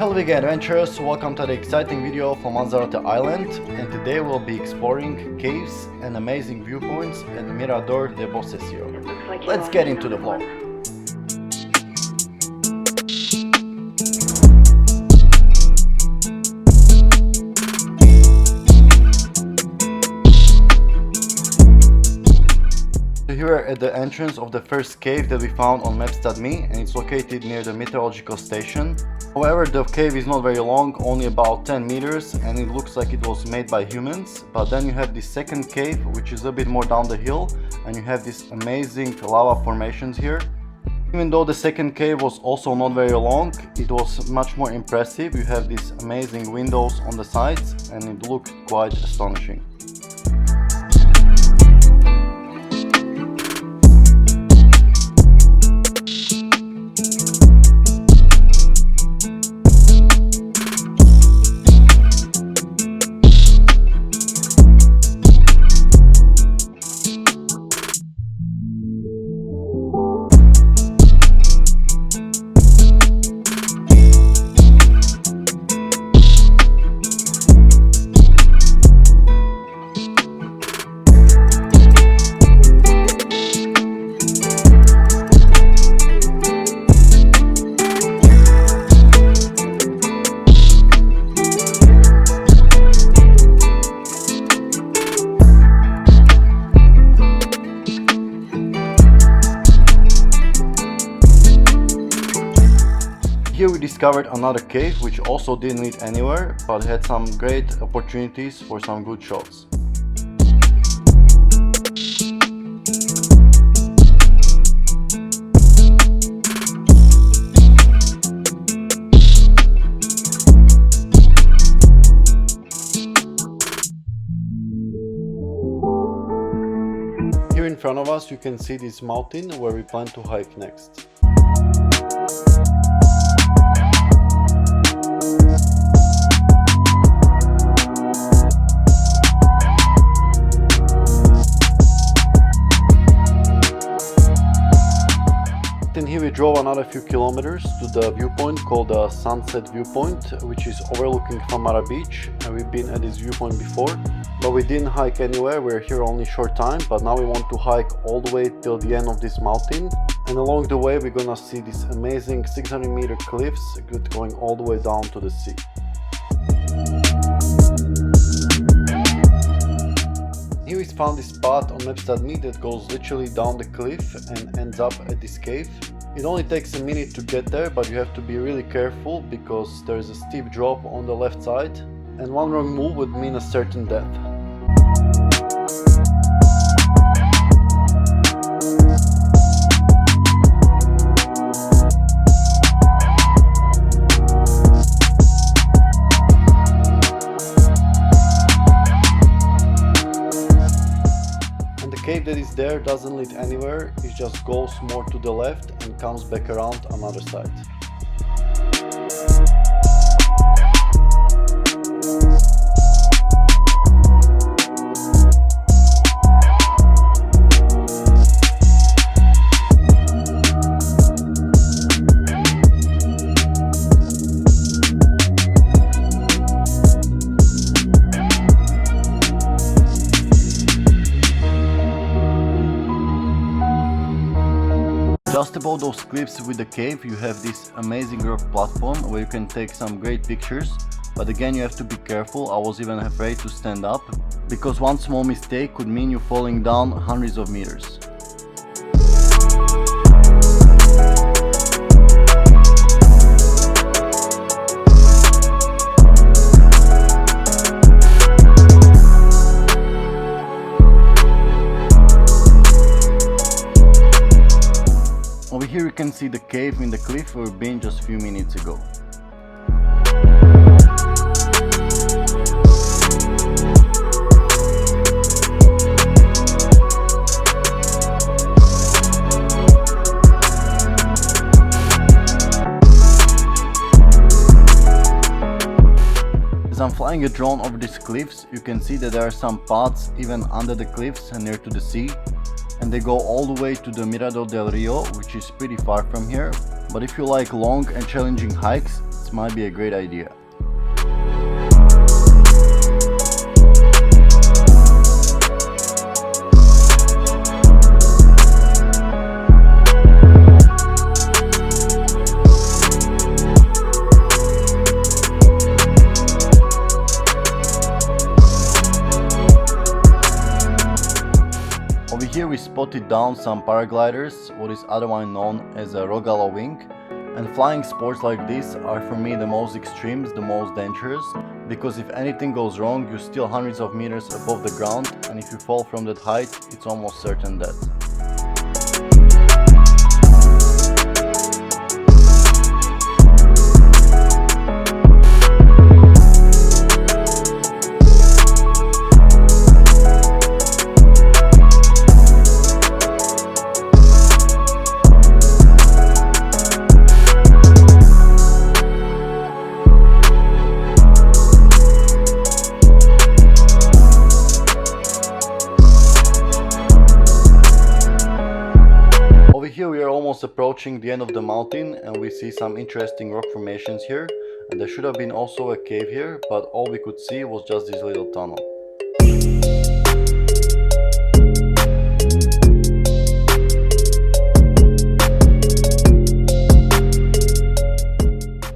Hello big adventurers, welcome to the exciting video from Lanzarote Island, and today we'll be exploring caves and amazing viewpoints at Mirador de Boscecillo. Let's get into the vlog. Here at the entrance of the first cave that we found on maps.me, and it's located near the meteorological station. However, the cave is not very long, only about 10 meters, and it looks like it was made by humans. But then you have the second cave, which is a bit more down the hill, and you have these amazing lava formations here. Even though the second cave was also not very long, it was much more impressive. You have these amazing windows on the sides, and it looked quite astonishing. Here we discovered another cave which also didn't lead anywhere, but had some great opportunities for some good shots. Here in front of us you can see this mountain where we plan to hike next. And here we drove another few kilometers to the viewpoint called the Sunset Viewpoint, which is overlooking Famara Beach, and we've been at this viewpoint before, but we didn't hike anywhere. We're here only short time, but now we want to hike all the way till the end of this mountain, and along the way we're gonna see these amazing 600-meter cliffs going all the way down to the sea. Here we found this spot on maps.me that goes literally down the cliff and ends up at this cave. It only takes a minute to get there, but you have to be really careful because there is a steep drop on the left side, and one wrong move would mean a certain death. The cave that is there doesn't lead anywhere, it just goes more to the left and comes back around another side. Just above those cliffs with the cave you have this amazing rock platform where you can take some great pictures, but again you have to be careful. I was even afraid to stand up because one small mistake could mean you falling down hundreds of meters. Over here you can see the cave in the cliff where we've been just a few minutes ago. As I'm flying a drone over these cliffs, you can see that there are some paths even under the cliffs and near to the sea. And they go all the way to the Mirador del Rio, which is pretty far from here, but if you like long and challenging hikes, this might be a great idea. Over here we spotted down some paragliders, what is otherwise known as a Rogala wing, and flying sports like this are for me the most extreme, the most dangerous, because if anything goes wrong you're still hundreds of meters above the ground, and if you fall from that height it's almost certain death. Here we are almost approaching the end of the mountain and we see some interesting rock formations here, and there should have been also a cave here, but all we could see was just this little tunnel.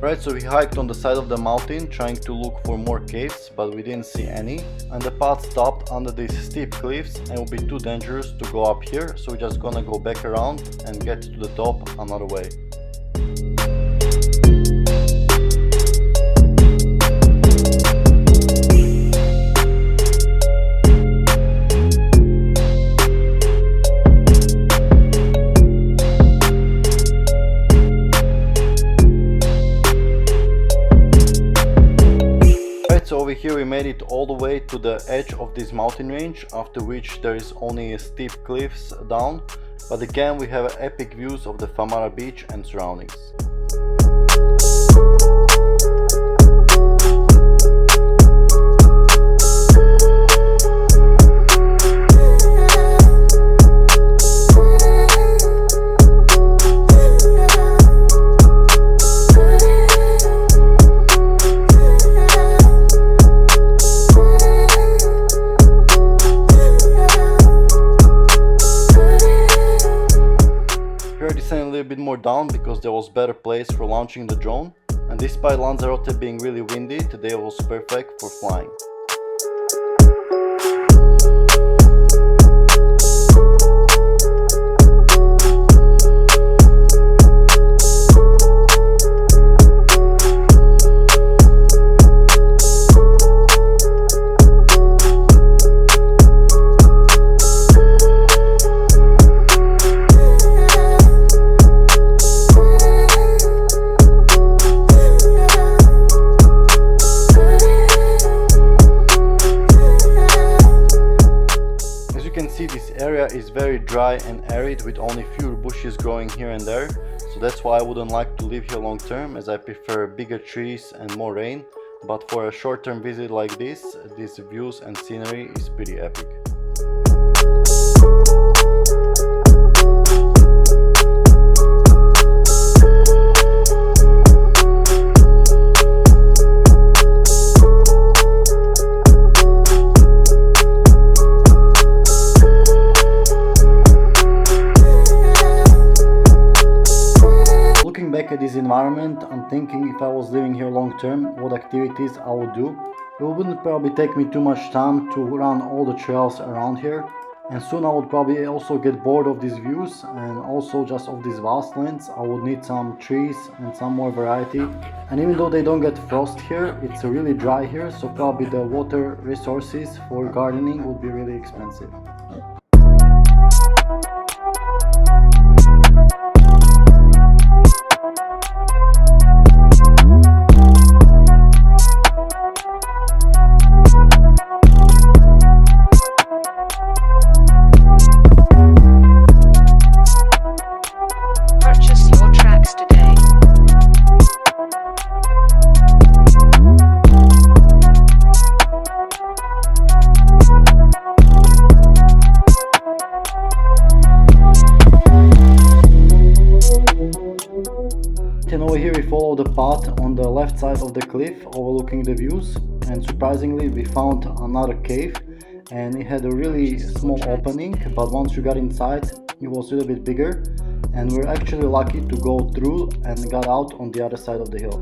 Right, so we hiked on the side of the mountain trying to look for more caves, but we didn't see any, and the path stopped under these steep cliffs and it would be too dangerous to go up here, so we're just gonna go back around and get to the top another way. So over here we made it all the way to the edge of this mountain range, after which there is only steep cliffs down, but again we have epic views of the Famara beach and surroundings. A little bit more down because there was better place for launching the drone, and despite Lanzarote being really windy, today was perfect for flying. This area is very dry and arid with only few bushes growing here and there, so that's why I wouldn't like to live here long term, as I prefer bigger trees and more rain, but for a short term visit like this, these views and scenery is pretty epic. Back at this environment, I'm thinking if I was living here long term, what activities I would do. It wouldn't probably take me too much time to run all the trails around here, and soon I would probably also get bored of these views and also just of these vast lands. I would need some trees and some more variety, and even though they don't get frost here, it's really dry here, so probably the water resources for gardening would be really expensive. and over here we follow the path on the left side of the cliff overlooking the views, and surprisingly we found another cave, and it had a really small opening, but once you got inside it was a little bit bigger, and we're actually lucky to go through and got out on the other side of the hill.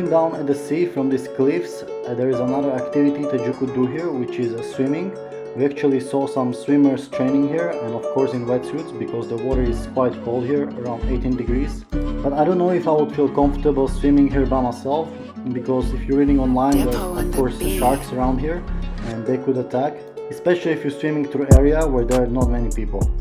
Down at the sea from these cliffs, there is another activity that you could do here, which is swimming. We actually saw some swimmers training here, and of course in wetsuits, because the water is quite cold here, around 18 degrees. But I don't know if I would feel comfortable swimming here by myself, because if you're reading online, there's of course sharks around here and they could attack, especially if you're swimming through an area where there are not many people.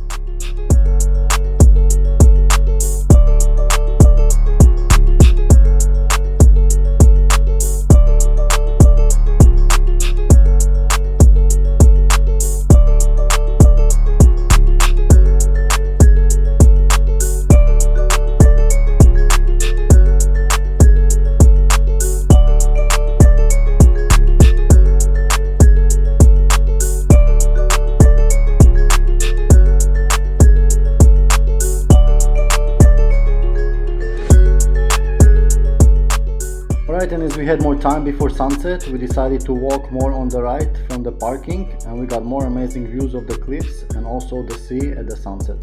Alright, and as we had more time before sunset, we decided to walk more on the right from the parking, and we got more amazing views of the cliffs and also the sea at the sunset.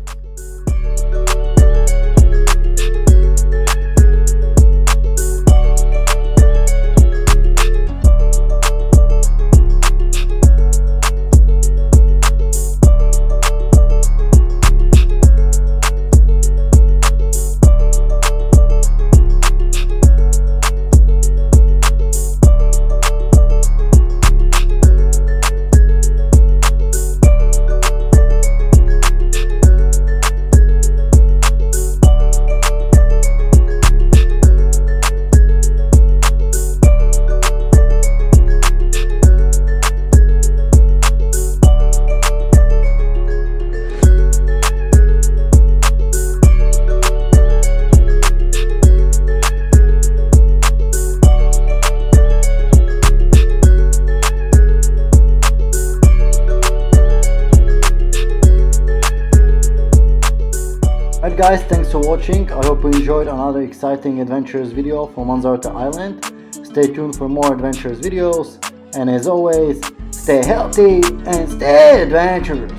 Alright guys, thanks for watching. I hope you enjoyed another exciting adventurous video from Lanzarote Island. Stay tuned for more adventurous videos, and as always, stay healthy and stay adventurous.